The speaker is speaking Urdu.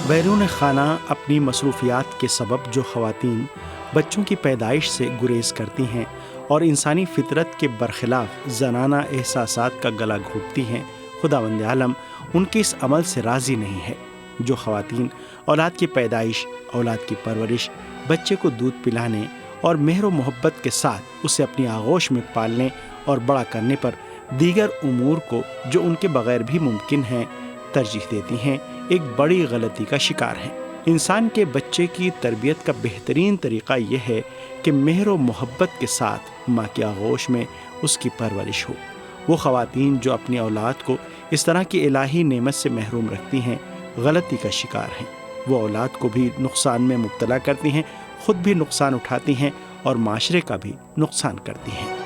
بیرون خانہ اپنی مصروفیات کے سبب جو خواتین بچوں کی پیدائش سے گریز کرتی ہیں اور انسانی فطرت کے برخلاف زنانہ احساسات کا گلا گھونٹتی ہیں، خداوند عالم ان کے اس عمل سے راضی نہیں ہے۔ جو خواتین اولاد کی پیدائش، اولاد کی پرورش، بچے کو دودھ پلانے اور مہر و محبت کے ساتھ اسے اپنی آغوش میں پالنے اور بڑا کرنے پر دیگر امور کو جو ان کے بغیر بھی ممکن ہیں ترجیح دیتی ہیں، ایک بڑی غلطی کا شکار ہیں۔ انسان کے بچے کی تربیت کا بہترین طریقہ یہ ہے کہ مہر و محبت کے ساتھ ماں کی آغوش میں اس کی پرورش ہو۔ وہ خواتین جو اپنی اولاد کو اس طرح کی الہی نعمت سے محروم رکھتی ہیں، غلطی کا شکار ہیں۔ وہ اولاد کو بھی نقصان میں مبتلا کرتی ہیں، خود بھی نقصان اٹھاتی ہیں اور معاشرے کا بھی نقصان کرتی ہیں۔